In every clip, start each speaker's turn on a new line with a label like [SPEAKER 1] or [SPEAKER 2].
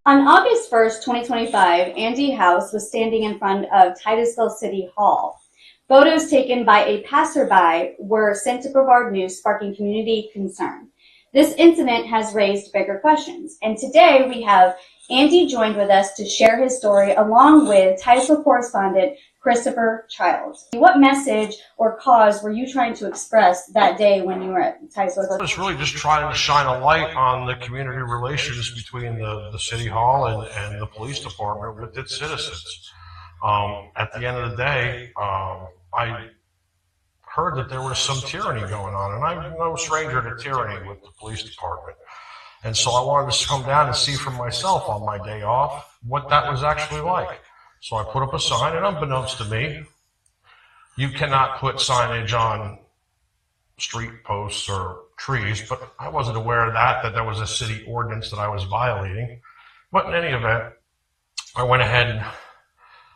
[SPEAKER 1] On August 1st, 2025, Andy House was standing in front of Titusville City Hall. Photos taken by a passerby were sent to Brevard News, sparking community concern. This incident has raised bigger questions, and today we have Andy joined with us to share his story along with Titusville correspondent Christopher Childs. What message or cause were you trying to express that day when you were at Titusville?
[SPEAKER 2] I was really just trying to shine a light on the community relations between the city hall and the police department with its citizens. At the end of the day, I heard that there was some tyranny going on, and I'm no stranger to tyranny with the police department. And so I wanted to come down and see for myself on my day off what that was actually like. So I put up a sign, and unbeknownst to me, you cannot put signage on street posts or trees, but I wasn't aware of that there was a city ordinance that I was violating. But in any event, I went ahead and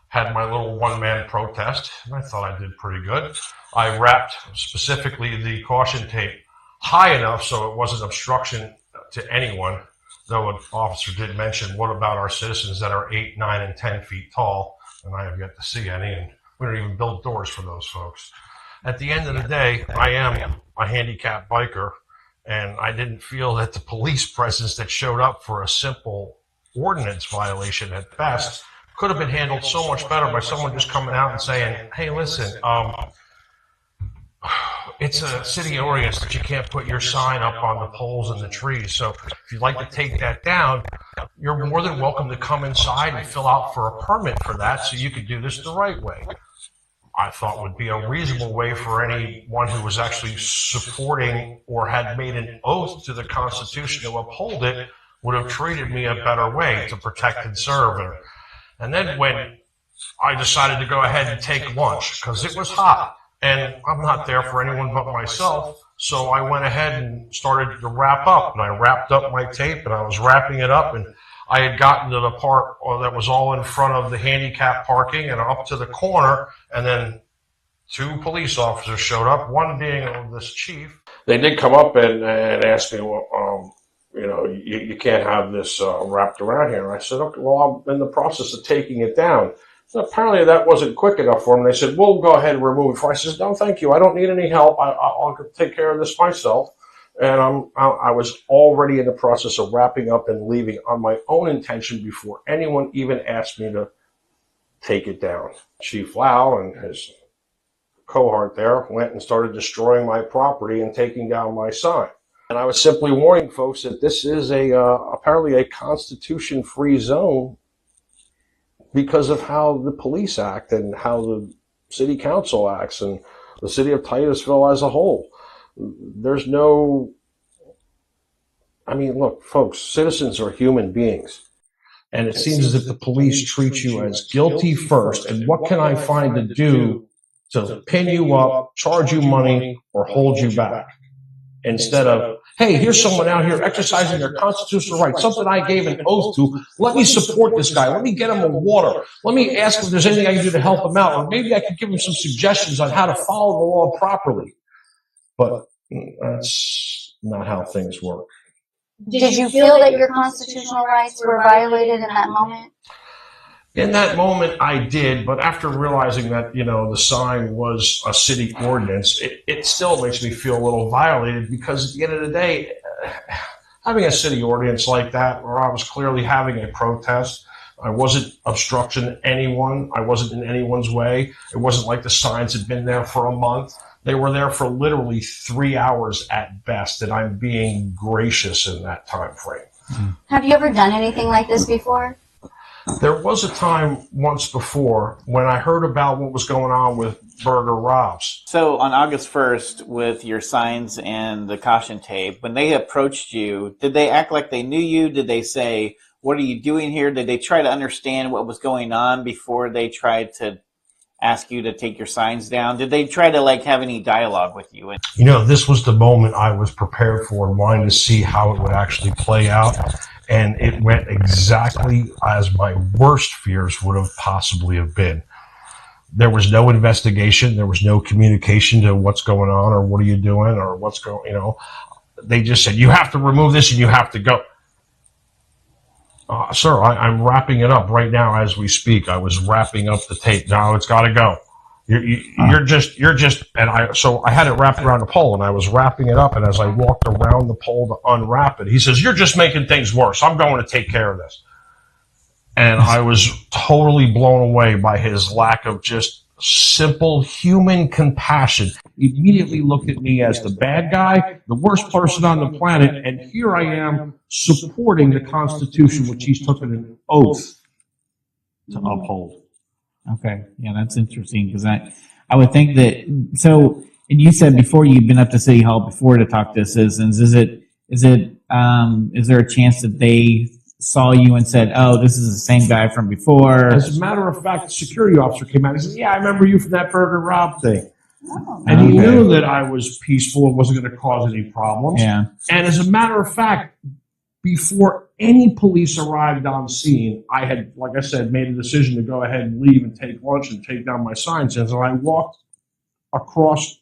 [SPEAKER 2] had my little one-man protest, and I thought I did pretty good. I wrapped specifically the caution tape high enough so it wasn't obstruction to anyone, though an officer did mention, what about our citizens that are 8, 9, and 10 feet tall? And I have yet to see any, and we don't even build doors for those folks. At the end of the day, I am a handicapped biker, and I didn't feel that the police presence that showed up for a simple ordinance violation at best could have been handled so much better by someone just coming out and saying, hey, listen, it's a city ordinance that you can't put your sign up on the poles and the trees. So if you'd like to take that down, you're more than welcome to come inside and fill out for a permit for that so you could do this the right way. I thought would be a reasonable way for anyone who was actually supporting or had made an oath to the Constitution to uphold it would have treated me a better way to protect and serve. And then when I decided to go ahead and take lunch, because it was hot, and I'm not there for anyone but myself, so I went ahead and started to wrap up, and I wrapped up my tape, and I was wrapping it up, and I had gotten to the part that was all in front of the handicap parking and up to the corner, and then 2 police officers showed up, one being this chief. They did come up and ask me, well, you can't have this wrapped around here. And I said, okay, well, I'm in the process of taking it down. So apparently that wasn't quick enough for them. They said, we'll go ahead and remove it. I said, no, thank you. I don't need any help. I'll take care of this myself. And I was already in the process of wrapping up and leaving on my own intention before anyone even asked me to take it down. Chief Lau and his cohort there went and started destroying my property and taking down my sign. And I was simply warning folks that this is apparently a constitution-free zone because of how the police act and how the city council acts and the city of Titusville as a whole. There's no, look, folks, citizens are human beings. And it seems as if the police treat you as guilty first. And what can I find to do to pin you up, charge you money, or hold you back? Instead of, hey, here's someone out here exercising their constitutional right, something I gave an oath to. Let me support this guy. Let me get him a water. Let me ask if there's anything I can do to help him out. Or maybe I could give him some suggestions on how to follow the law properly. But that's not how things work.
[SPEAKER 3] Did you feel that your constitutional rights were violated in that moment?
[SPEAKER 2] In that moment, I did, but after realizing that, the sign was a city ordinance, it still makes me feel a little violated because at the end of the day, having a city ordinance like that, where I was clearly having a protest, I wasn't obstructing anyone, I wasn't in anyone's way, it wasn't like the signs had been there for a month. They were there for literally 3 hours at best, and I'm being gracious in that time frame.
[SPEAKER 3] Have you ever done anything like this before?
[SPEAKER 2] There was a time once before when I heard about what was going on with Burger Rob's.
[SPEAKER 4] So on August 1st, with your signs and the caution tape, when they approached you, did they act like they knew you? Did they say, what are you doing here? Did they try to understand what was going on before they tried to ask you to take your signs down? Did they try to have any dialogue with you?
[SPEAKER 2] This was the moment I was prepared for and wanting to see how it would actually play out. And it went exactly as my worst fears would have possibly have been. There was no investigation. There was no communication to what's going on or what are you doing or what's going, They just said, you have to remove this and you have to go. Sir, I'm wrapping it up right now as we speak. I was wrapping up the tape. Now it's got to go. You're just, so I had it wrapped around the pole and I was wrapping it up. And as I walked around the pole to unwrap it, he says, "You're just making things worse. I'm going to take care of this." And I was totally blown away by his lack of just simple human compassion. He immediately looked at me as the bad guy, the worst person on the planet. And here I am supporting the Constitution, which he's taken an oath to uphold.
[SPEAKER 4] Okay, yeah, that's interesting because I would think that so. And you said before you've been up to City Hall before to talk to citizens. Is there a chance that they saw you and said, "Oh, this is the same guy from before"?
[SPEAKER 2] As a matter of fact, the security officer came out and said, "Yeah, I remember you from that Burger Rob thing."
[SPEAKER 3] Oh,
[SPEAKER 2] And he
[SPEAKER 4] Okay.
[SPEAKER 2] knew that I was peaceful and wasn't going to cause any problems.
[SPEAKER 4] Yeah.
[SPEAKER 2] And as a matter of fact, before any police arrived on scene, I had, like I said, made a decision to go ahead and leave and take lunch and take down my signs. And so I walked across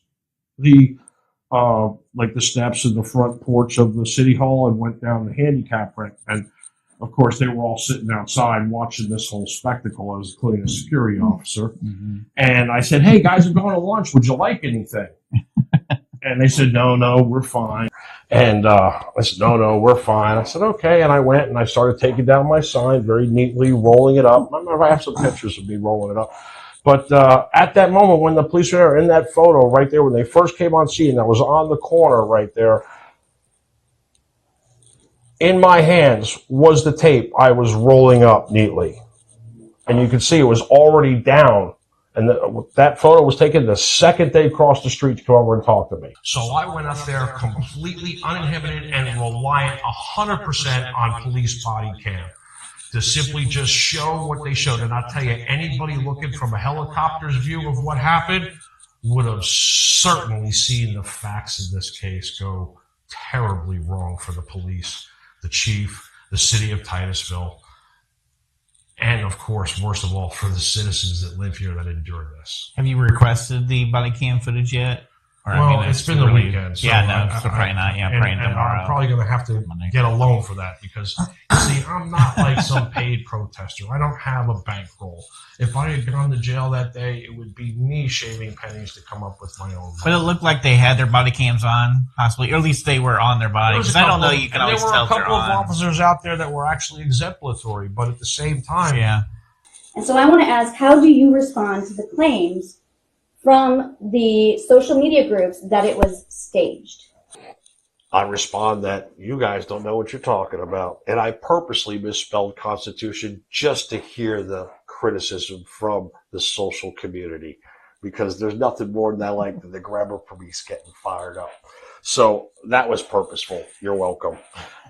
[SPEAKER 2] the the steps in the front porch of the city hall and went down the handicap ramp. And of course, they were all sitting outside watching this whole spectacle, including a security officer.
[SPEAKER 4] Mm-hmm.
[SPEAKER 2] And I said, "Hey guys, I'm going to lunch. Would you like anything?" And they said, no, we're fine. And I said, no, we're fine. I said, okay. And I went and I started taking down my sign very neatly, rolling it up. I have some pictures of me rolling it up. But at that moment, when the police were there, in that photo right there, when they first came on scene, that was on the corner right there, in my hands was the tape I was rolling up neatly. And you can see it was already down. And that photo was taken the second they crossed the street to come over and talk to me. So I went up there completely uninhibited and reliant 100% on police body cam to simply just show what they showed. And I'll tell you, anybody looking from a helicopter's view of what happened would have certainly seen the facts of this case go terribly wrong for the police, the chief, the city of Titusville, and of course, worst of all, for the citizens that live here that endure this.
[SPEAKER 5] Have you requested the body cam footage yet? Or,
[SPEAKER 2] Well, it's been the weekend. So
[SPEAKER 5] yeah, no, so probably not. Yeah, probably
[SPEAKER 2] and
[SPEAKER 5] tomorrow.
[SPEAKER 2] I'm probably going to have to get a loan for that because, you see, I'm not like some paid protester. I don't have a bankroll. If I had gone to jail that day, it would be me shaving pennies to come up with my own
[SPEAKER 5] But it
[SPEAKER 2] money.
[SPEAKER 5] looked like they had their body cams on, possibly, or at least they were on their body.
[SPEAKER 2] There was a
[SPEAKER 5] Because I don't know,
[SPEAKER 2] couple-
[SPEAKER 5] you can
[SPEAKER 2] and
[SPEAKER 5] always
[SPEAKER 2] there were
[SPEAKER 5] tell
[SPEAKER 2] a
[SPEAKER 5] if they're
[SPEAKER 2] couple of
[SPEAKER 5] on.
[SPEAKER 2] officers out there that were actually exemplary, but at the same time,
[SPEAKER 5] Yeah.
[SPEAKER 1] And so I want to ask, how do you respond to the claims from the social media groups that it was staged?
[SPEAKER 2] I respond that you guys don't know what you're talking about. And I purposely misspelled Constitution just to hear the criticism from the social community, because there's nothing more than I like than the grammar police getting fired up. So that was purposeful. You're welcome.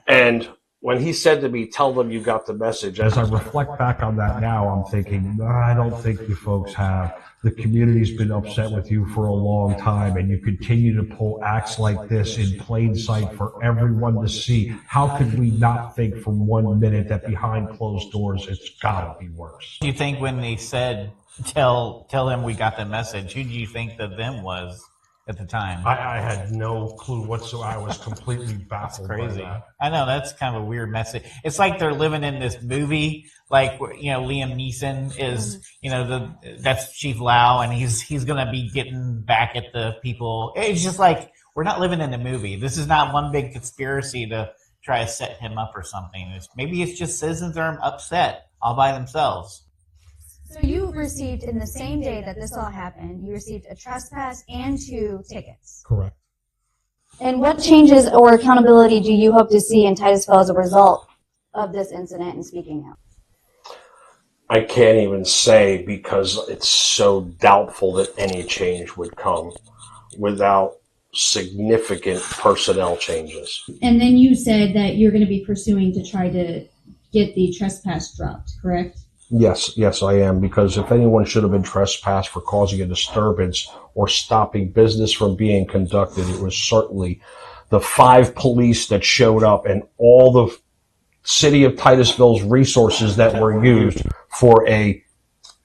[SPEAKER 2] And when he said to me, "Tell them you got the message," as I reflect back on that now, I'm thinking, I don't think you folks have. The community's been upset with you for a long time, and you continue to pull acts like this in plain sight for everyone to see. How could we not think for 1 minute that behind closed doors it's gotta be worse?
[SPEAKER 5] Do you think when they said, tell them we got the message, who do you think the them was at the time?
[SPEAKER 2] I had no clue whatsoever. I was completely baffled by
[SPEAKER 5] Crazy.
[SPEAKER 2] that.
[SPEAKER 5] I know, that's kind of a weird message. It's like they're living in this movie, like, you know, Liam Neeson is, you know, that's Chief Lau, and he's gonna be getting back at the people. It's just like, we're not living in a movie. This is not one big conspiracy to try to set him up or something. Maybe it's just citizens are upset all by themselves.
[SPEAKER 3] So you received, in the same day that this all happened, you received a trespass and 2 tickets.
[SPEAKER 2] Correct.
[SPEAKER 3] And what changes or accountability do you hope to see in Titusville as a result of this incident and speaking out?
[SPEAKER 2] I can't even say, because it's so doubtful that any change would come without significant personnel changes.
[SPEAKER 6] And then you said that you're going to be pursuing to try to get the trespass dropped, correct?
[SPEAKER 2] Yes, I am, because if anyone should have been trespassed for causing a disturbance or stopping business from being conducted, it was certainly the 5 police that showed up and all the city of Titusville's resources that were used for a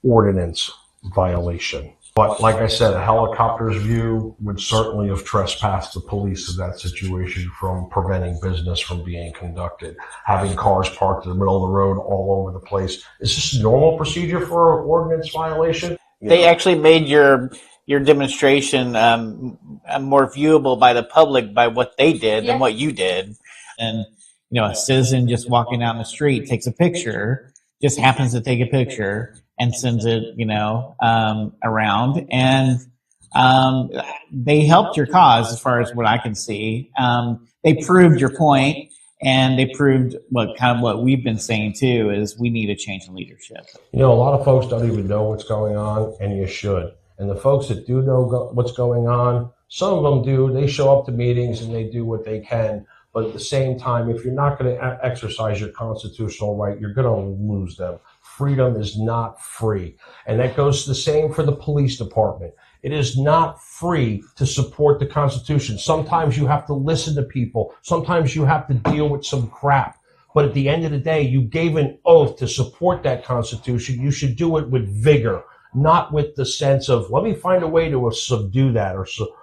[SPEAKER 2] ordinance violation. But like I said, a helicopter's view would certainly have trespassed the police in that situation from preventing business from being conducted. Having cars parked in the middle of the road all over the place. Is this a normal procedure for an ordinance violation?
[SPEAKER 4] They actually made your demonstration more viewable by the public by what they did than what you did.
[SPEAKER 5] And a citizen just walking down the street takes a picture, just happens to take a picture and sends it, around, and they helped your cause as far as what I can see. They proved your point, and they proved what we've been saying too is we need a change in leadership.
[SPEAKER 2] A lot of folks don't even know what's going on, and you should. And the folks that do know what's going on, some of them do. They show up to meetings and they do what they can. But at the same time, if you're not going to exercise your constitutional right, you're going to lose them. Freedom is not free. And that goes the same for the police department. It is not free to support the Constitution. Sometimes you have to listen to people. Sometimes you have to deal with some crap. But at the end of the day, you gave an oath to support that Constitution. You should do it with vigor, not with the sense of, let me find a way to subdue that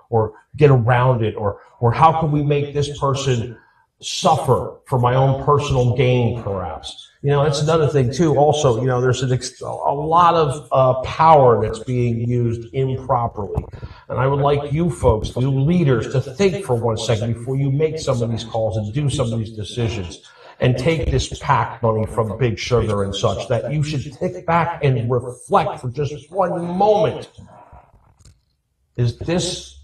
[SPEAKER 2] or get around it, or how can we make this person suffer for my own personal gain, perhaps. That's another thing too. Also, there's a lot of power that's being used improperly. And I would like you folks, you leaders, to think for 1 second before you make some of these calls and do some of these decisions and take this PAC money from Big Sugar and such, that you should take back and reflect for just one moment. Is this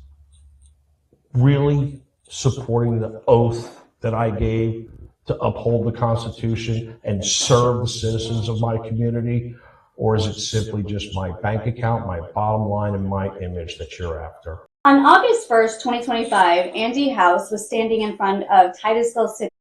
[SPEAKER 2] really supporting the oath that I gave to uphold the Constitution and serve the citizens of my community? Or is it simply just my bank account, my bottom line, and my image that you're after?
[SPEAKER 1] On August 1st, 2025, Andy House was standing in front of Titusville City